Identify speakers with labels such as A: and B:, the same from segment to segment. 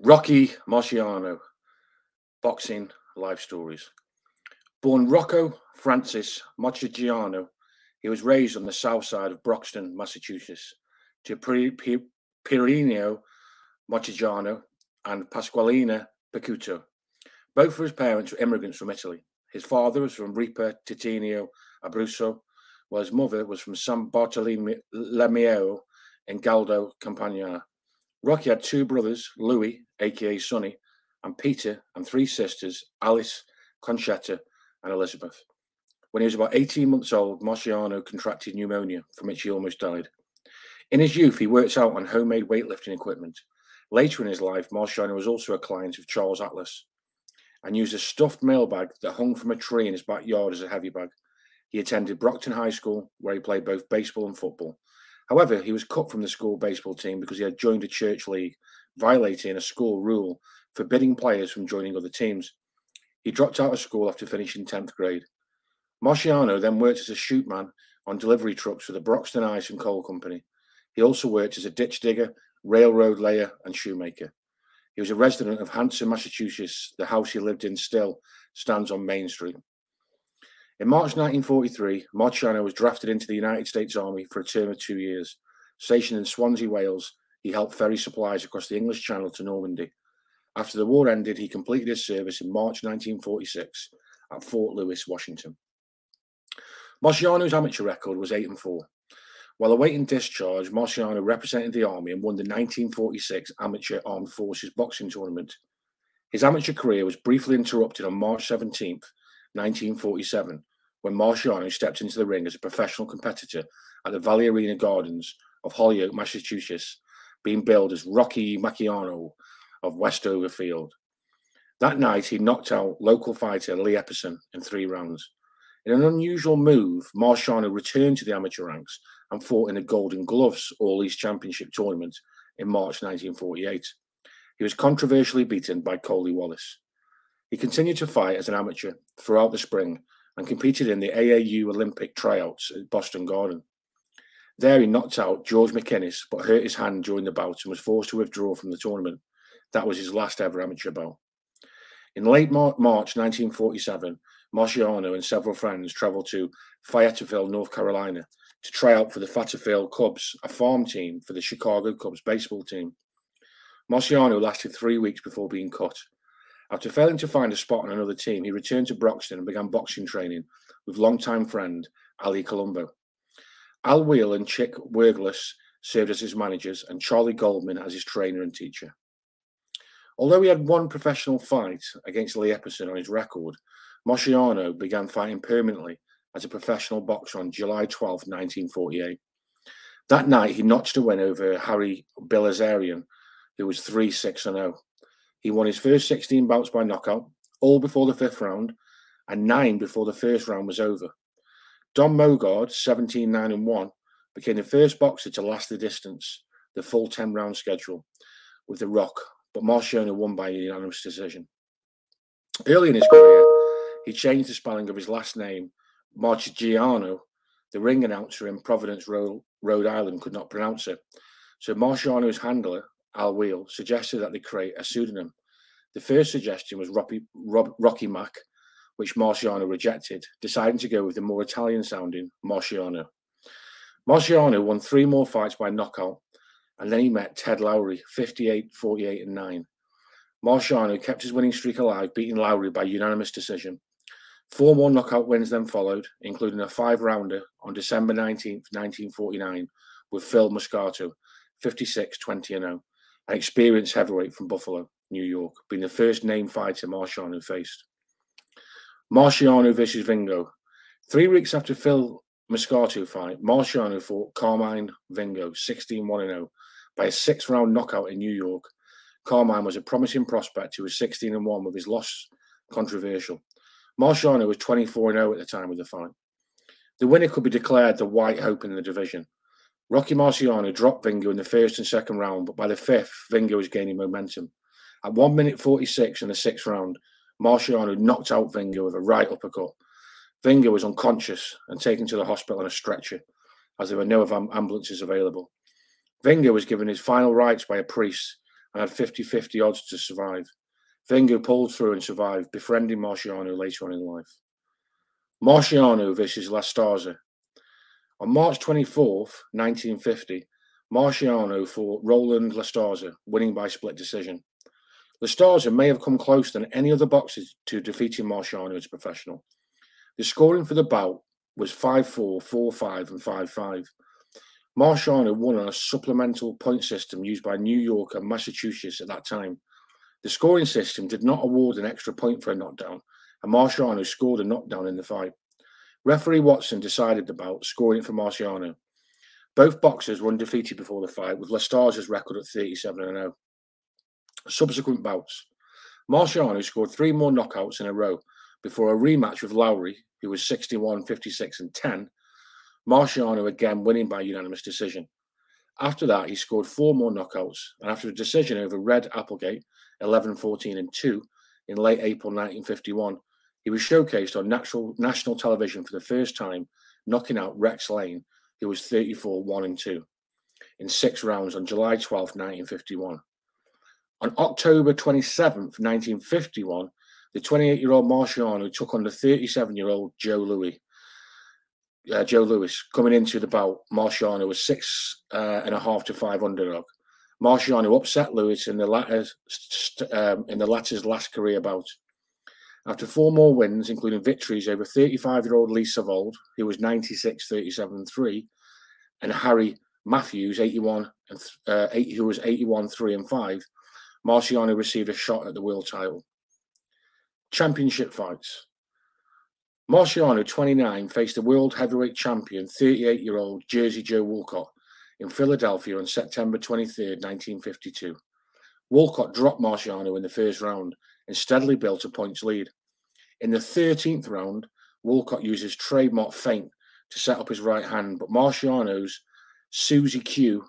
A: Rocky Marciano, boxing life stories. Born Rocco Francis Marciano, he was raised on the south side of Broxton, Massachusetts, to Pirinio Marciano and Pasqualina Picuto. Both of his parents were immigrants from Italy. His father was from Ripa Titinio Abruzzo, while his mother was from San Bartolomeo in Galdo Campania. Rocky had two brothers, Louis, aka Sonny, and Peter, and three sisters, Alice, Conchetta, and Elizabeth. When he was about 18 months old, Marciano contracted pneumonia, from which he almost died. In his youth, he worked out on homemade weightlifting equipment. Later in his life, Marciano was also a client of Charles Atlas and used a stuffed mailbag that hung from a tree in his backyard as a heavy bag. He attended Brockton High School, where he played both baseball and football. However, he was cut from the school baseball team because he had joined a church league, violating a school rule forbidding players from joining other teams. He dropped out of school after finishing 10th grade. Marciano then worked as a shootman on delivery trucks for the Broxton Ice and Coal Company. He also worked as a ditch digger, railroad layer, and shoemaker. He was a resident of Hanson, Massachusetts. The house he lived in still stands on Main Street. In March 1943, Marciano was drafted into the United States Army for a term of 2 years. Stationed in Swansea, Wales, he helped ferry supplies across the English Channel to Normandy. After the war ended, he completed his service in March 1946 at Fort Lewis, Washington. Marciano's amateur record was 8-4. While awaiting discharge, Marciano represented the Army and won the 1946 Amateur Armed Forces Boxing Tournament. His amateur career was briefly interrupted on March 17, 1947, when Marciano stepped into the ring as a professional competitor at the Valley Arena Gardens of Holyoke, Massachusetts, being billed as Rocky Marciano of Westover Field. That night, he knocked out local fighter Lee Epperson in 3 rounds. In an unusual move, Marciano returned to the amateur ranks and fought in the Golden Gloves All East Championship tournament in March 1948. He was controversially beaten by Coley Wallace. He continued to fight as an amateur throughout the spring and competed in the AAU Olympic tryouts at Boston Garden. There he knocked out George McInnes but hurt his hand during the bout and was forced to withdraw from the tournament. That was his last ever amateur bout. In late March 1947, Marciano and several friends travelled to Fayetteville, North Carolina, to try out for the Fayetteville Cubs, a farm team for the Chicago Cubs baseball team. Marciano lasted 3 weeks before being cut. After failing to find a spot on another team, he returned to Broxton and began boxing training with longtime friend Ali Colombo. Al Wheel and Chick Werglis served as his managers and Charlie Goldman as his trainer and teacher. Although he had one professional fight against Lee Epperson on his record, Marciano began fighting permanently as a professional boxer on July 12, 1948. That night, he notched a win over Harry Bilazarian, who was 3-6-0. He won his first 16 bouts by knockout, all before the 5th round, and 9 before the first round was over. Don Mogard, 17-9-1, became the first boxer to last the distance, the full 10-round schedule, with The Rock, but Marciano won by a unanimous decision. Early in his career, he changed the spelling of his last name, Marciano. The ring announcer in Providence, Rhode Island, could not pronounce it, so Marciano's handler, Al Wheel, suggested that they create a pseudonym. The first suggestion was Rocky Mac, which Marciano rejected, deciding to go with the more Italian-sounding Marciano. Marciano won 3 more fights by knockout, and then he met Ted Lowry, 58, 48, and 9. Marciano kept his winning streak alive, beating Lowry by unanimous decision. 4 more knockout wins then followed, including a 5-rounder on December 19, 1949, with Phil Moscato, 56, 20-0, an experienced heavyweight from Buffalo, New York, being the first named fighter Marciano faced. Marciano versus Vingo. 3 weeks after Phil Moscato fight, Marciano fought Carmine Vingo, 16-1-0, by a 6-round knockout in New York. Carmine was a promising prospect who was 16-1, with his loss controversial. Marciano was 24-0 at the time of the fight. The winner could be declared the white hope in the division. Rocky Marciano dropped Vingo in the 1st and 2nd round, but by the 5th, Vingo was gaining momentum. At 1 minute 46 in the 6th round, Marciano knocked out Vingo with a right uppercut. Vingo was unconscious and taken to the hospital on a stretcher, as there were no ambulances available. Vingo was given his final rites by a priest and had 50-50 odds to survive. Wenger pulled through and survived, befriending Marciano later on in life. Marciano versus La Starza. On March 24th, 1950, Marciano fought Roland La Starza, winning by split decision. La Starza may have come closer than any other boxer to defeating Marciano as a professional. The scoring for the bout was 5-4, 4-5, and 5-5. Marciano won on a supplemental point system used by New York and Massachusetts at that time. The scoring system did not award an extra point for a knockdown, and Marciano scored a knockdown in the fight. Referee Watson decided the bout, scoring it for Marciano. Both boxers were undefeated before the fight, with La Starza's record at 37-0. Subsequent bouts. Marciano scored 3 more knockouts in a row before a rematch with Lowry, who was 61, 56, and 10. Marciano again winning by unanimous decision. After that, he scored 4 more knockouts, and after a decision over Red Applegate, 11, 14, and 2, in late April 1951, he was showcased on national television for the first time, knocking out Rex Lane, who was 34, 1, and 2, in 6 rounds on July 12, 1951. On October 27, 1951, the 28-year-old Marciano took on the 37-year-old Joe Louis. Coming into the bout, Marciano was 6.5 to 5 underdog. Marciano upset Lewis in the latter's last career bout. After 4 more wins, including victories over 35-year-old Lee Savold, who was 96, 37, 3, and Harry Matthews, who was 81, 3, and 5, Marciano received a shot at the world title. Championship fights. Marciano, 29, faced the world heavyweight champion, 38-year-old Jersey Joe Walcott in Philadelphia on September 23, 1952. Walcott dropped Marciano in the first round and steadily built a points lead. In the 13th round, Walcott used his trademark feint to set up his right hand, but Marciano's Susie Q,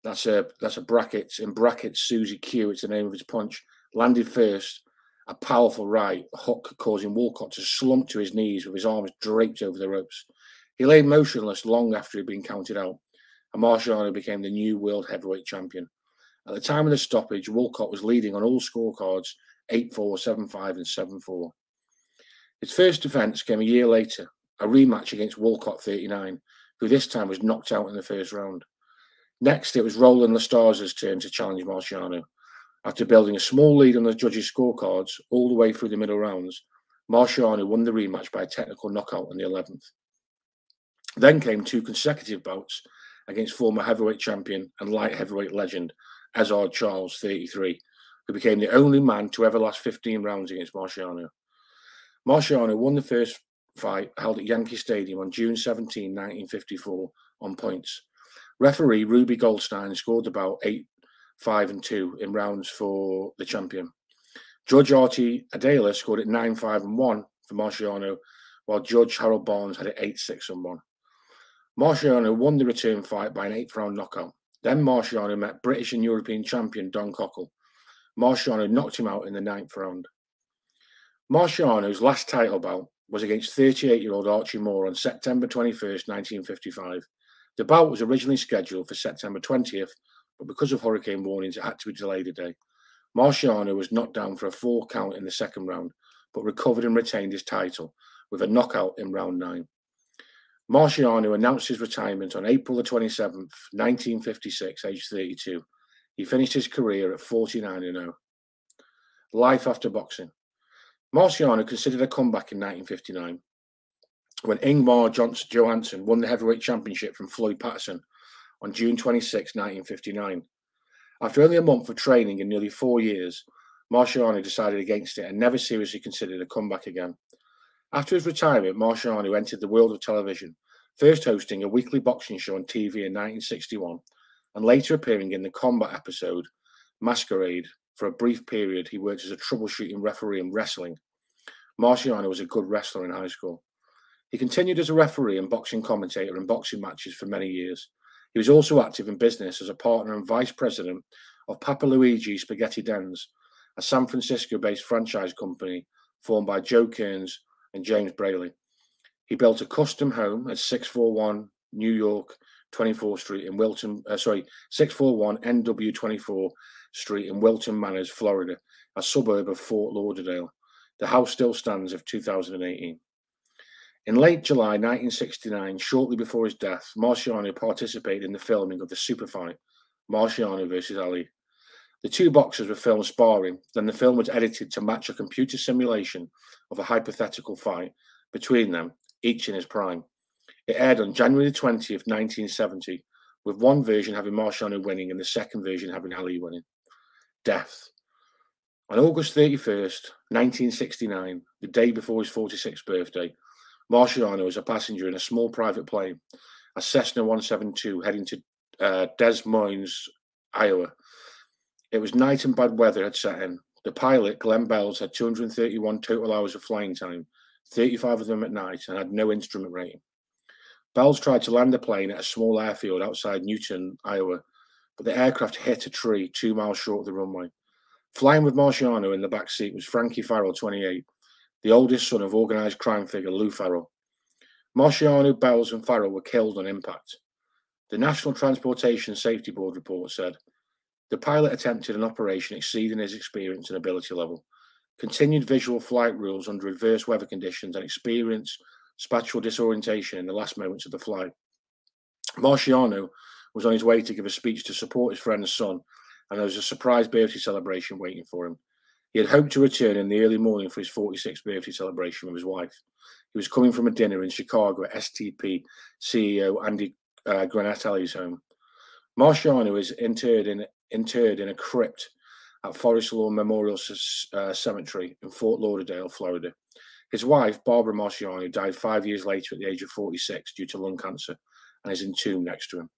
A: that's a bracket, in brackets Susie Q, it's the name of his punch, landed first, a powerful right hook causing Walcott to slump to his knees with his arms draped over the ropes. He lay motionless long after he'd been counted out, and Marciano became the new world heavyweight champion. At the time of the stoppage, Walcott was leading on all scorecards 8-4, 7-5, and 7-4. His first defence came a year later, a rematch against Walcott 39, who this time was knocked out in the first round. Next, it was Roland La Starza's turn to challenge Marciano. After building a small lead on the judges' scorecards all the way through the middle rounds, Marciano won the rematch by a technical knockout on the 11th. Then came 2 consecutive bouts against former heavyweight champion and light heavyweight legend Azard Charles, 33, who became the only man to ever last 15 rounds against Marciano. Marciano won the first fight held at Yankee Stadium on June 17, 1954, on points. Referee Ruby Goldstein scored the bout 8-5 and 2 in rounds for the champion. Judge Artie Adela scored it 9-5 and 1 for Marciano, while Judge Harold Barnes had it 8-6 and 1. Marciano won the return fight by an 8th round knockout. Then Marciano met British and European champion Don Cockle. Marciano knocked him out in the 9th round. Marciano's last title bout was against 38-year-old Archie Moore on September 21st, 1955. The bout was originally scheduled for September 20th, but because of hurricane warnings, it had to be delayed a day. Marciano was knocked down for a 4 count in the 2nd round, but recovered and retained his title with a knockout in round 9. Marciano announced his retirement on April 27th, 1956, aged 32. He finished his career at 49-0. Life after boxing. Marciano considered a comeback in 1959 when Ingmar Johansson won the heavyweight championship from Floyd Patterson on June 26, 1959. After only a month of training and nearly 4 years, Marciano decided against it and never seriously considered a comeback again. After his retirement, Marciano entered the world of television, first hosting a weekly boxing show on TV in 1961, and later appearing in the combat episode Masquerade. For a brief period, he worked as a troubleshooting referee in wrestling. Marciano was a good wrestler in high school. He continued as a referee and boxing commentator in boxing matches for many years. He was also active in business as a partner and vice president of Papa Luigi Spaghetti Dens, a San Francisco-based franchise company formed by Joe Kearns and James Braley. He built a custom home at 641 New York 24th Street in 641 NW 24 Street in Wilton Manors, Florida, a suburb of Fort Lauderdale. The house still stands of 2018. In late July 1969, shortly before his death, Marciano participated in the filming of the super fight, Marciano versus Ali. The two boxers were filmed sparring, then the film was edited to match a computer simulation of a hypothetical fight between them, each in his prime. It aired on January 20th, 1970, with one version having Marciano winning and the second version having Ali winning. Death. On August 31st, 1969, the day before his 46th birthday, Marciano was a passenger in a small private plane, a Cessna 172, heading to Des Moines, Iowa. It was night and bad weather had set in. The pilot, Glenn Bells, had 231 total hours of flying time, 35 of them at night, and had no instrument rating. Bells tried to land the plane at a small airfield outside Newton, Iowa, but the aircraft hit a tree 2 miles short of the runway. Flying with Marciano in the back seat was Frankie Farrell, 28, the oldest son of organised crime figure Lou Farrell. Marciano, Bells, and Farrell were killed on impact. The National Transportation Safety Board report said, the pilot attempted an operation exceeding his experience and ability level, continued visual flight rules under adverse weather conditions, and experienced spatial disorientation in the last moments of the flight. Marciano was on his way to give a speech to support his friend's son, and there was a surprise birthday celebration waiting for him. He had hoped to return in the early morning for his 46th birthday celebration with his wife. He was coming from a dinner in Chicago at STP CEO Andy Granatelli's home. Marciano is interred in a crypt at Forest Lawn Memorial Cemetery in Fort Lauderdale, Florida. His wife, Barbara Marciano, died 5 years later at the age of 46 due to lung cancer and is entombed next to him.